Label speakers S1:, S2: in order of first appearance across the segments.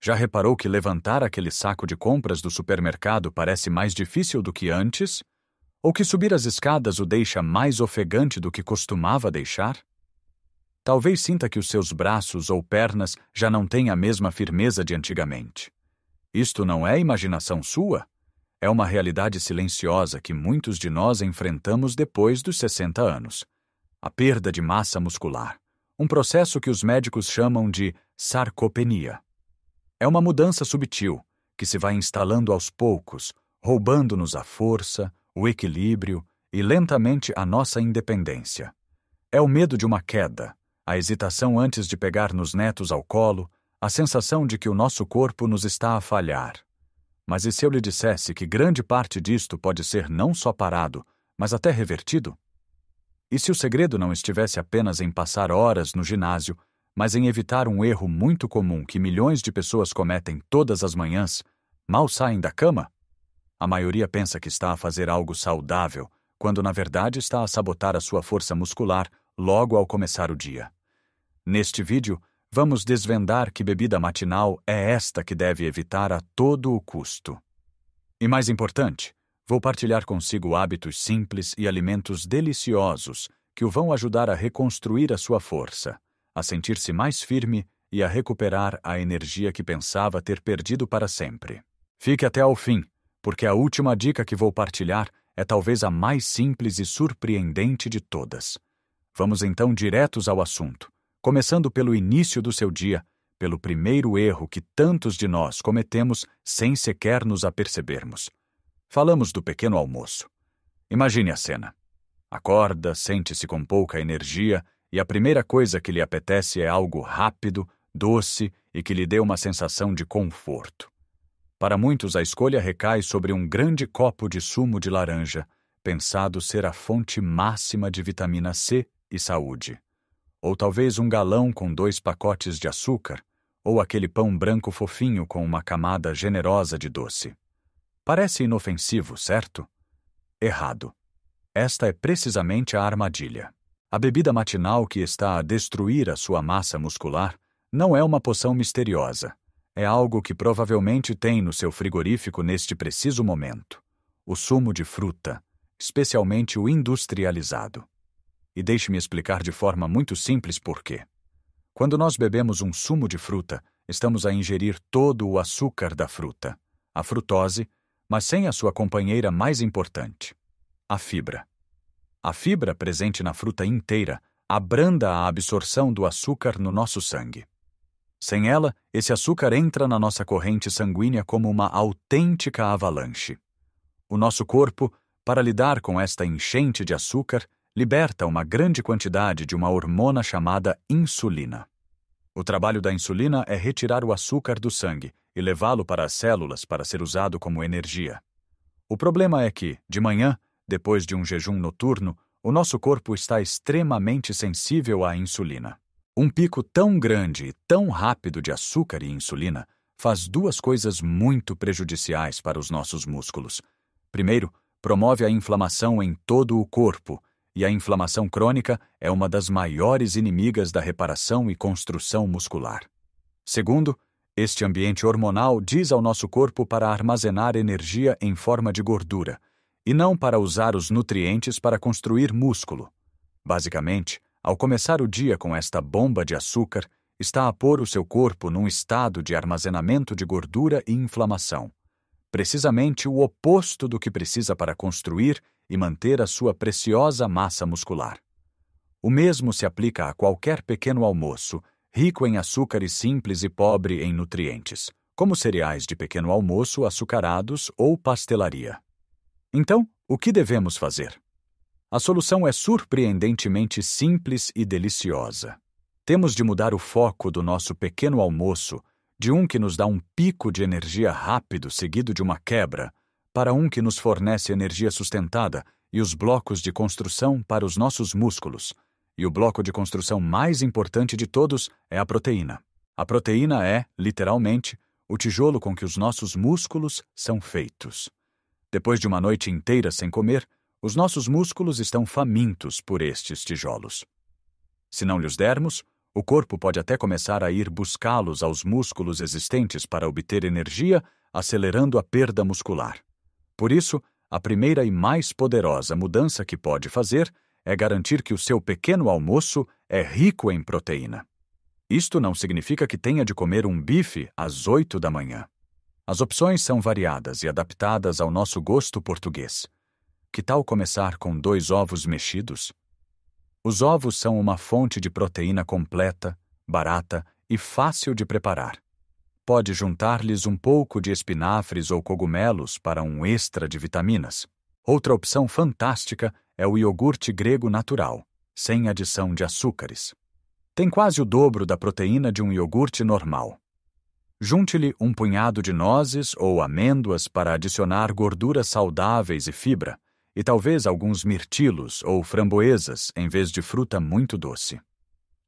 S1: Já reparou que levantar aquele saco de compras do supermercado parece mais difícil do que antes? Ou que subir as escadas o deixa mais ofegante do que costumava deixar? Talvez sinta que os seus braços ou pernas já não têm a mesma firmeza de antigamente. Isto não é imaginação sua? É uma realidade silenciosa que muitos de nós enfrentamos depois dos 60 anos. A perda de massa muscular, um processo que os médicos chamam de sarcopenia. É uma mudança subtil, que se vai instalando aos poucos, roubando-nos a força, o equilíbrio e lentamente a nossa independência. É o medo de uma queda, a hesitação antes de pegar nos netos ao colo, a sensação de que o nosso corpo nos está a falhar. Mas e se eu lhe dissesse que grande parte disto pode ser não só parado, mas até revertido? E se o segredo não estivesse apenas em passar horas no ginásio, mas em evitar um erro muito comum que milhões de pessoas cometem todas as manhãs, mal saem da cama? A maioria pensa que está a fazer algo saudável, quando na verdade está a sabotar a sua força muscular logo ao começar o dia. Neste vídeo, vamos desvendar que bebida matinal é esta que deve evitar a todo o custo. E mais importante, vou partilhar consigo hábitos simples e alimentos deliciosos que o vão ajudar a reconstruir a sua força, a sentir-se mais firme e a recuperar a energia que pensava ter perdido para sempre. Fique até ao fim, porque a última dica que vou partilhar é talvez a mais simples e surpreendente de todas. Vamos então diretos ao assunto, começando pelo início do seu dia, pelo primeiro erro que tantos de nós cometemos sem sequer nos apercebermos. Falamos do pequeno almoço. Imagine a cena. Acorda, sente-se com pouca energia e a primeira coisa que lhe apetece é algo rápido, doce e que lhe dê uma sensação de conforto. Para muitos, a escolha recai sobre um grande copo de sumo de laranja, pensado ser a fonte máxima de vitamina C e saúde. Ou talvez um galão com 2 pacotes de açúcar, ou aquele pão branco fofinho com uma camada generosa de doce. Parece inofensivo, certo? Errado. Esta é precisamente a armadilha. A bebida matinal que está a destruir a sua massa muscular não é uma poção misteriosa. É algo que provavelmente tem no seu frigorífico neste preciso momento. O sumo de fruta, especialmente o industrializado. E deixe-me explicar de forma muito simples por quê. Quando nós bebemos um sumo de fruta, estamos a ingerir todo o açúcar da fruta, a frutose, mas sem a sua companheira mais importante, a fibra. A fibra presente na fruta inteira abranda a absorção do açúcar no nosso sangue. Sem ela, esse açúcar entra na nossa corrente sanguínea como uma autêntica avalanche. O nosso corpo, para lidar com esta enchente de açúcar, liberta uma grande quantidade de uma hormona chamada insulina. O trabalho da insulina é retirar o açúcar do sangue e levá-lo para as células para ser usado como energia. O problema é que, de manhã, depois de um jejum noturno, o nosso corpo está extremamente sensível à insulina. Um pico tão grande e tão rápido de açúcar e insulina faz 2 coisas muito prejudiciais para os nossos músculos. Primeiro, promove a inflamação em todo o corpo, e a inflamação crônica é uma das maiores inimigas da reparação e construção muscular. Segundo, este ambiente hormonal diz ao nosso corpo para armazenar energia em forma de gordura, e não para usar os nutrientes para construir músculo. Basicamente, ao começar o dia com esta bomba de açúcar, está a pôr o seu corpo num estado de armazenamento de gordura e inflamação. Precisamente o oposto do que precisa para construir e manter a sua preciosa massa muscular. O mesmo se aplica a qualquer pequeno almoço, rico em açúcar e simples e pobre em nutrientes, como cereais de pequeno almoço açucarados ou pastelaria. Então, o que devemos fazer? A solução é surpreendentemente simples e deliciosa. Temos de mudar o foco do nosso pequeno almoço de um que nos dá um pico de energia rápido seguido de uma quebra, para um que nos fornece energia sustentada e os blocos de construção para os nossos músculos. E o bloco de construção mais importante de todos é a proteína. A proteína é, literalmente, o tijolo com que os nossos músculos são feitos. Depois de uma noite inteira sem comer, os nossos músculos estão famintos por estes tijolos. Se não lhes dermos, O corpo pode até começar a ir buscá-los aos músculos existentes para obter energia, acelerando a perda muscular. Por isso, a primeira e mais poderosa mudança que pode fazer é garantir que o seu pequeno almoço é rico em proteína. Isto não significa que tenha de comer um bife às 8 da manhã. As opções são variadas e adaptadas ao nosso gosto português. Que tal começar com 2 ovos mexidos? Os ovos são uma fonte de proteína completa, barata e fácil de preparar. Pode juntar-lhes um pouco de espinafres ou cogumelos para um extra de vitaminas. Outra opção fantástica é o iogurte grego natural, sem adição de açúcares. Tem quase o dobro da proteína de um iogurte normal. Junte-lhe um punhado de nozes ou amêndoas para adicionar gorduras saudáveis e fibra, e talvez alguns mirtilos ou framboesas em vez de fruta muito doce.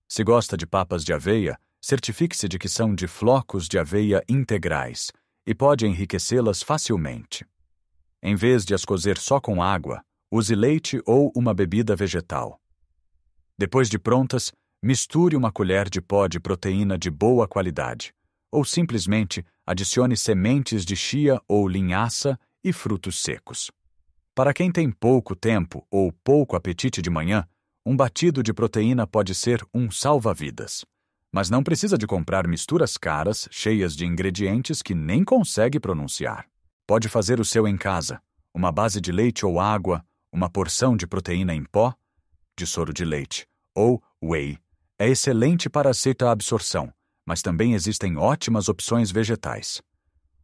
S1: Se gosta de papas de aveia, certifique-se de que são de flocos de aveia integrais e pode enriquecê-las facilmente. Em vez de as cozer só com água, use leite ou uma bebida vegetal. Depois de prontas, misture uma colher de pó de proteína de boa qualidade, ou simplesmente adicione sementes de chia ou linhaça e frutos secos. Para quem tem pouco tempo ou pouco apetite de manhã, um batido de proteína pode ser um salva-vidas. Mas não precisa de comprar misturas caras, cheias de ingredientes que nem consegue pronunciar. Pode fazer o seu em casa, uma base de leite ou água, uma porção de proteína em pó, de soro de leite, ou whey. É excelente para a absorção, mas também existem ótimas opções vegetais.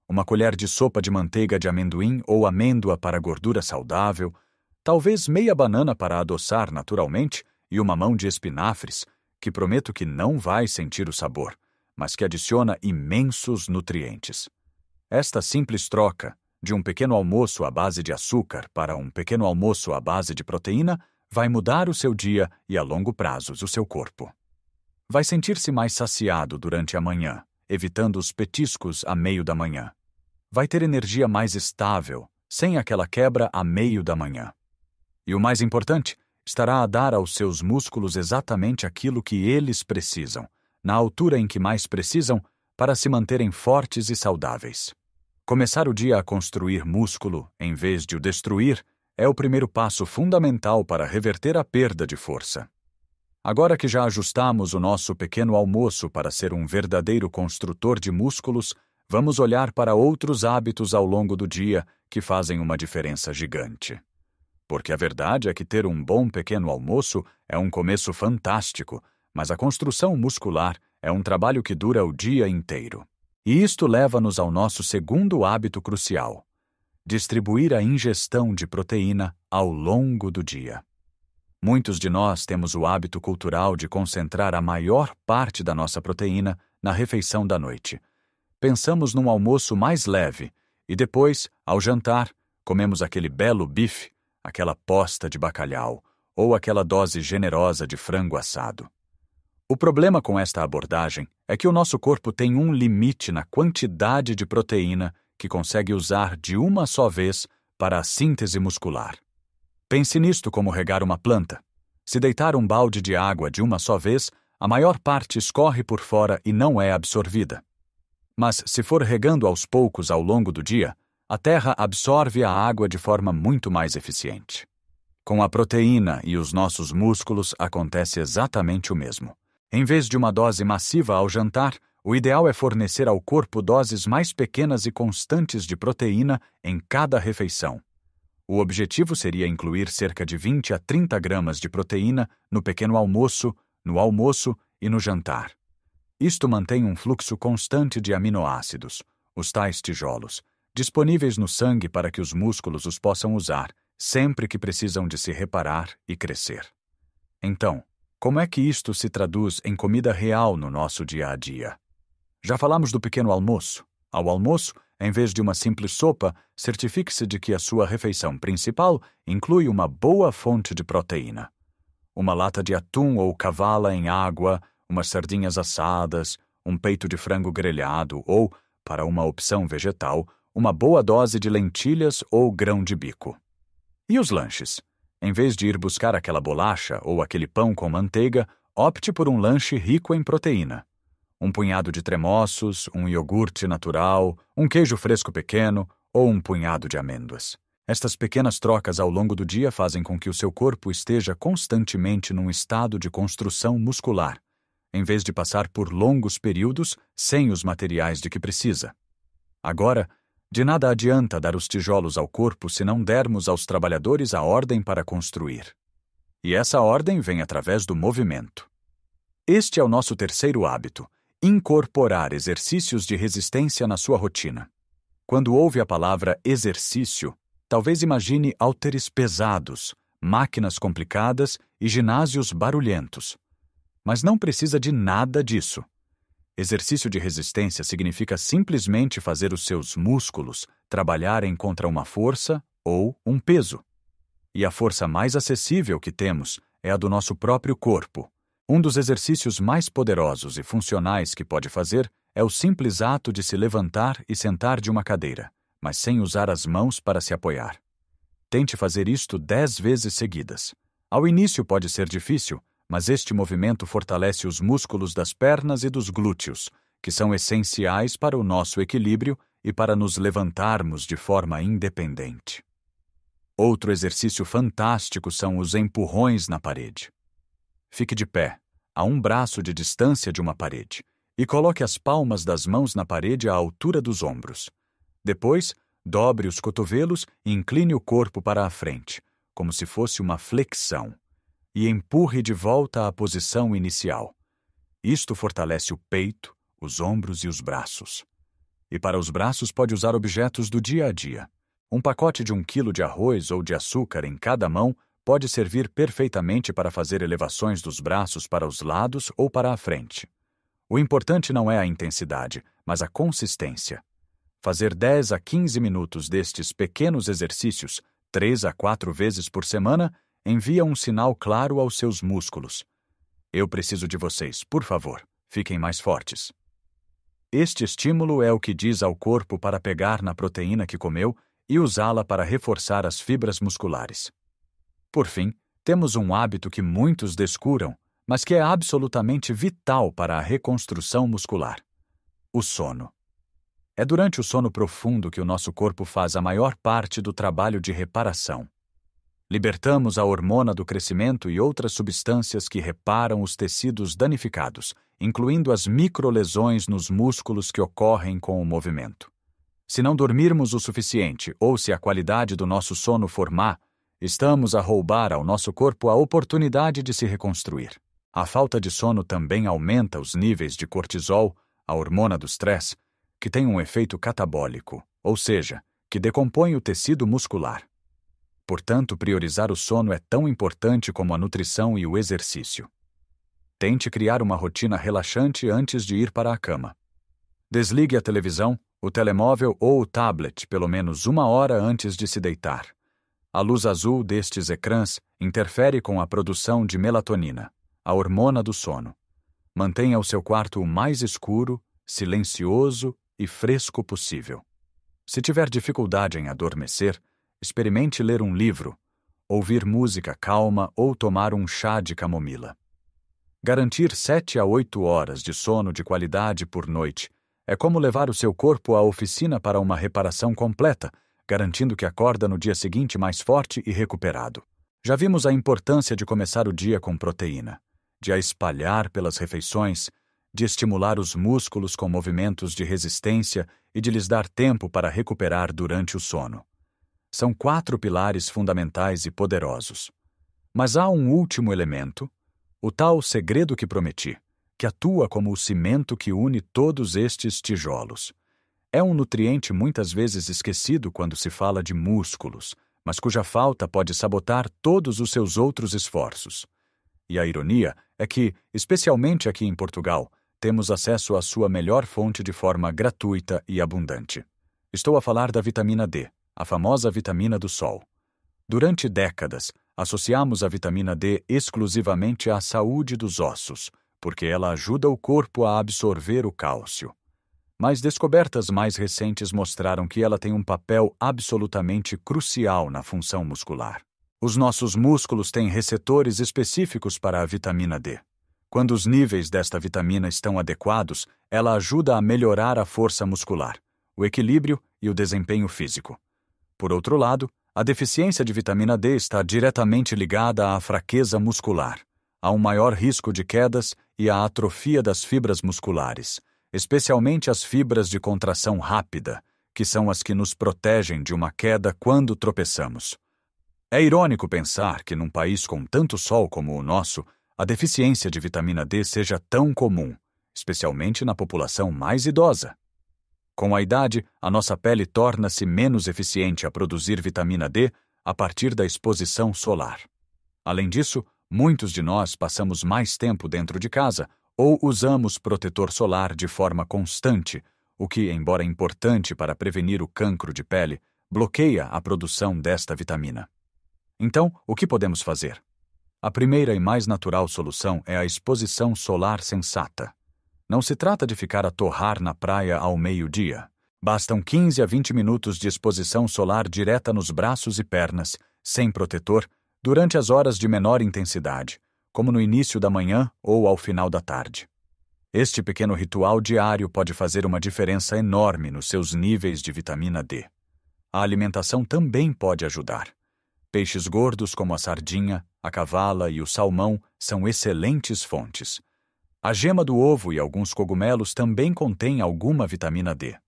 S1: Uma colher de sopa de manteiga de amendoim ou amêndoa para gordura saudável, talvez meia banana para adoçar naturalmente e uma mão de espinafres, que prometo que não vai sentir o sabor, mas que adiciona imensos nutrientes. Esta simples troca, de um pequeno almoço à base de açúcar para um pequeno almoço à base de proteína, vai mudar o seu dia e, a longo prazo, o seu corpo. Vai sentir-se mais saciado durante a manhã, evitando os petiscos a meio da manhã. Vai ter energia mais estável, sem aquela quebra a meio da manhã. E o mais importante, estará a dar aos seus músculos exatamente aquilo que eles precisam, na altura em que mais precisam, para se manterem fortes e saudáveis. Começar o dia a construir músculo, em vez de o destruir, é o primeiro passo fundamental para reverter a perda de força. Agora que já ajustamos o nosso pequeno almoço para ser um verdadeiro construtor de músculos, vamos olhar para outros hábitos ao longo do dia que fazem uma diferença gigante. Porque a verdade é que ter um bom pequeno almoço é um começo fantástico, mas a construção muscular é um trabalho que dura o dia inteiro. E isto leva-nos ao nosso segundo hábito crucial: distribuir a ingestão de proteína ao longo do dia. Muitos de nós temos o hábito cultural de concentrar a maior parte da nossa proteína na refeição da noite. Pensamos num almoço mais leve e depois, ao jantar, comemos aquele belo bife, aquela posta de bacalhau ou aquela dose generosa de frango assado. O problema com esta abordagem é que o nosso corpo tem um limite na quantidade de proteína que consegue usar de uma só vez para a síntese muscular. Pense nisto como regar uma planta. Se deitar um balde de água de uma só vez, a maior parte escorre por fora e não é absorvida. Mas se for regando aos poucos ao longo do dia, a terra absorve a água de forma muito mais eficiente. Com a proteína e os nossos músculos acontece exatamente o mesmo. Em vez de uma dose massiva ao jantar, o ideal é fornecer ao corpo doses mais pequenas e constantes de proteína em cada refeição. O objetivo seria incluir cerca de 20 a 30 gramas de proteína no pequeno almoço, no almoço e no jantar. Isto mantém um fluxo constante de aminoácidos, os tais tijolos, disponíveis no sangue para que os músculos os possam usar, sempre que precisam de se reparar e crescer. Então, como é que isto se traduz em comida real no nosso dia a dia? Já falamos do pequeno almoço. Ao almoço, em vez de uma simples sopa, certifique-se de que a sua refeição principal inclui uma boa fonte de proteína. Uma lata de atum ou cavala em água, umas sardinhas assadas, um peito de frango grelhado ou, para uma opção vegetal, uma boa dose de lentilhas ou grão de bico. E os lanches? Em vez de ir buscar aquela bolacha ou aquele pão com manteiga, Opte por um lanche rico em proteína. Um punhado de tremoços, um iogurte natural, um queijo fresco pequeno ou um punhado de amêndoas. Estas pequenas trocas ao longo do dia fazem com que o seu corpo esteja constantemente num estado de construção muscular, em vez de passar por longos períodos sem os materiais de que precisa. Agora, de nada adianta dar os tijolos ao corpo se não dermos aos trabalhadores a ordem para construir. E essa ordem vem através do movimento. Este é o nosso terceiro hábito: incorporar exercícios de resistência na sua rotina. Quando ouve a palavra exercício, talvez imagine halteres pesados, máquinas complicadas e ginásios barulhentos. Mas não precisa de nada disso. Exercício de resistência significa simplesmente fazer os seus músculos trabalharem contra uma força ou um peso. E a força mais acessível que temos é a do nosso próprio corpo. Um dos exercícios mais poderosos e funcionais que pode fazer é o simples ato de se levantar e sentar de uma cadeira, mas sem usar as mãos para se apoiar. Tente fazer isto 10 vezes seguidas. Ao início pode ser difícil, mas este movimento fortalece os músculos das pernas e dos glúteos, que são essenciais para o nosso equilíbrio e para nos levantarmos de forma independente. Outro exercício fantástico são os empurrões na parede. Fique de pé, a um braço de distância de uma parede, e coloque as palmas das mãos na parede à altura dos ombros. Depois, dobre os cotovelos e incline o corpo para a frente, como se fosse uma flexão, e empurre de volta à posição inicial. Isto fortalece o peito, os ombros e os braços. E para os braços pode usar objetos do dia a dia. Um pacote de 1 quilo de arroz ou de açúcar em cada mão pode servir perfeitamente para fazer elevações dos braços para os lados ou para a frente. O importante não é a intensidade, mas a consistência. Fazer 10 a 15 minutos destes pequenos exercícios, 3 a 4 vezes por semana, envia um sinal claro aos seus músculos. Eu preciso de vocês, por favor, fiquem mais fortes. Este estímulo é o que diz ao corpo para pegar na proteína que comeu e usá-la para reforçar as fibras musculares. Por fim, temos um hábito que muitos descuram, mas que é absolutamente vital para a reconstrução muscular: o sono. É durante o sono profundo que o nosso corpo faz a maior parte do trabalho de reparação. Libertamos a hormona do crescimento e outras substâncias que reparam os tecidos danificados, incluindo as microlesões nos músculos que ocorrem com o movimento. Se não dormirmos o suficiente ou se a qualidade do nosso sono for má, estamos a roubar ao nosso corpo a oportunidade de se reconstruir. A falta de sono também aumenta os níveis de cortisol, a hormona do estresse, que tem um efeito catabólico, ou seja, que decompõe o tecido muscular. Portanto, priorizar o sono é tão importante como a nutrição e o exercício. Tente criar uma rotina relaxante antes de ir para a cama. Desligue a televisão, o telemóvel ou o tablet pelo menos 1 hora antes de se deitar. A luz azul destes ecrãs interfere com a produção de melatonina, a hormona do sono. Mantenha o seu quarto o mais escuro, silencioso e fresco possível. Se tiver dificuldade em adormecer, experimente ler um livro, ouvir música calma ou tomar um chá de camomila. Garantir 7 a 8 horas de sono de qualidade por noite é como levar o seu corpo à oficina para uma reparação completa, garantindo que acorda no dia seguinte mais forte e recuperado. Já vimos a importância de começar o dia com proteína, de a espalhar pelas refeições, de estimular os músculos com movimentos de resistência e de lhes dar tempo para recuperar durante o sono. São 4 pilares fundamentais e poderosos. Mas há um último elemento, o tal segredo que prometi, que atua como o cimento que une todos estes tijolos. É um nutriente muitas vezes esquecido quando se fala de músculos, mas cuja falta pode sabotar todos os seus outros esforços. E a ironia é que, especialmente aqui em Portugal, temos acesso à sua melhor fonte de forma gratuita e abundante. Estou a falar da vitamina D, a famosa vitamina do sol. Durante décadas, associamos a vitamina D exclusivamente à saúde dos ossos, porque ela ajuda o corpo a absorver o cálcio. Mas descobertas mais recentes mostraram que ela tem um papel absolutamente crucial na função muscular. Os nossos músculos têm receptores específicos para a vitamina D. Quando os níveis desta vitamina estão adequados, ela ajuda a melhorar a força muscular, o equilíbrio e o desempenho físico. Por outro lado, a deficiência de vitamina D está diretamente ligada à fraqueza muscular, a um maior risco de quedas e à atrofia das fibras musculares, especialmente as fibras de contração rápida, que são as que nos protegem de uma queda quando tropeçamos. É irônico pensar que, num país com tanto sol como o nosso, a deficiência de vitamina D seja tão comum, especialmente na população mais idosa. Com a idade, a nossa pele torna-se menos eficiente a produzir vitamina D a partir da exposição solar. Além disso, muitos de nós passamos mais tempo dentro de casa ou usamos protetor solar de forma constante, o que, embora importante para prevenir o cancro de pele, bloqueia a produção desta vitamina. Então, o que podemos fazer? A primeira e mais natural solução é a exposição solar sensata. Não se trata de ficar a torrar na praia ao meio-dia. Bastam 15 a 20 minutos de exposição solar direta nos braços e pernas, sem protetor, durante as horas de menor intensidade, como no início da manhã ou ao final da tarde. Este pequeno ritual diário pode fazer uma diferença enorme nos seus níveis de vitamina D. A alimentação também pode ajudar. Peixes gordos como a sardinha, a cavala e o salmão são excelentes fontes. A gema do ovo e alguns cogumelos também contêm alguma vitamina D.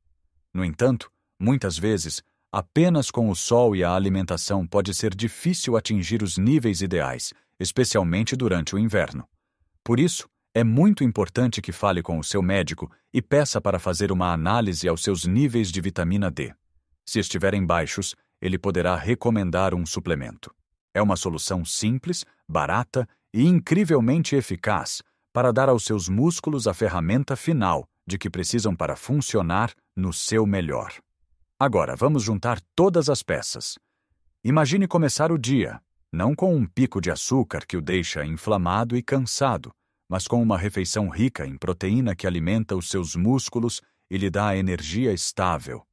S1: No entanto, muitas vezes, apenas com o sol e a alimentação pode ser difícil atingir os níveis ideais, especialmente durante o inverno. Por isso, é muito importante que fale com o seu médico e peça para fazer uma análise aos seus níveis de vitamina D. Se estiverem baixos, ele poderá recomendar um suplemento. É uma solução simples, barata e incrivelmente eficaz para dar aos seus músculos a ferramenta final de que precisam para funcionar no seu melhor. Agora, vamos juntar todas as peças. Imagine começar o dia, não com um pico de açúcar que o deixa inflamado e cansado, mas com uma refeição rica em proteína que alimenta os seus músculos e lhe dá energia estável.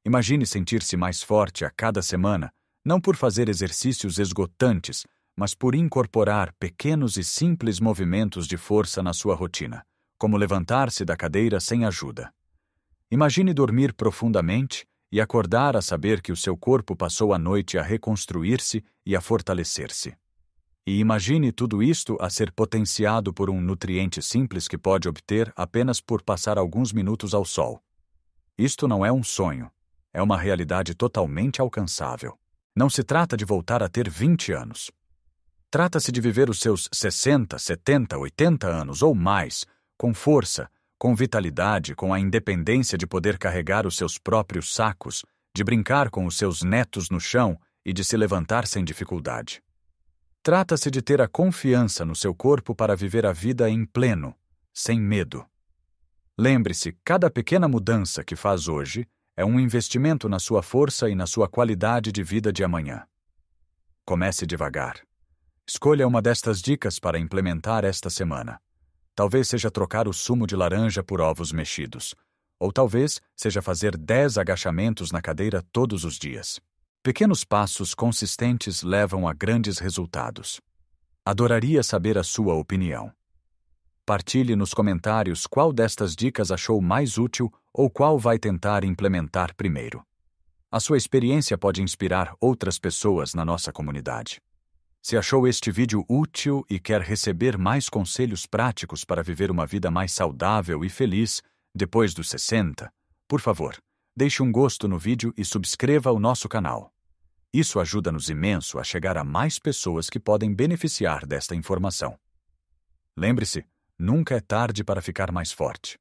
S1: Imagine sentir-se mais forte a cada semana, não por fazer exercícios esgotantes, mas por incorporar pequenos e simples movimentos de força na sua rotina, como levantar-se da cadeira sem ajuda. Imagine dormir profundamente e acordar a saber que o seu corpo passou a noite a reconstruir-se e a fortalecer-se. E imagine tudo isto a ser potenciado por um nutriente simples que pode obter apenas por passar alguns minutos ao sol. Isto não é um sonho. É uma realidade totalmente alcançável. Não se trata de voltar a ter 20 anos. Trata-se de viver os seus 60, 70, 80 anos ou mais, com força, com vitalidade, com a independência de poder carregar os seus próprios sacos, de brincar com os seus netos no chão e de se levantar sem dificuldade. Trata-se de ter a confiança no seu corpo para viver a vida em pleno, sem medo. Lembre-se, cada pequena mudança que faz hoje é um investimento na sua força e na sua qualidade de vida de amanhã. Comece devagar. Escolha uma destas dicas para implementar esta semana. Talvez seja trocar o sumo de laranja por ovos mexidos. Ou talvez seja fazer 10 agachamentos na cadeira todos os dias. Pequenos passos consistentes levam a grandes resultados. Adoraria saber a sua opinião. Partilhe nos comentários qual destas dicas achou mais útil ou qual vai tentar implementar primeiro. A sua experiência pode inspirar outras pessoas na nossa comunidade. Se achou este vídeo útil e quer receber mais conselhos práticos para viver uma vida mais saudável e feliz depois dos 60, por favor, deixe um gosto no vídeo e subscreva o nosso canal. Isso ajuda-nos imenso a chegar a mais pessoas que podem beneficiar desta informação. Lembre-se, nunca é tarde para ficar mais forte.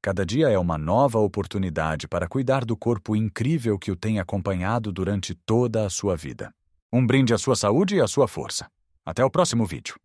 S1: Cada dia é uma nova oportunidade para cuidar do corpo incrível que o tem acompanhado durante toda a sua vida. Um brinde à sua saúde e à sua força. Até o próximo vídeo.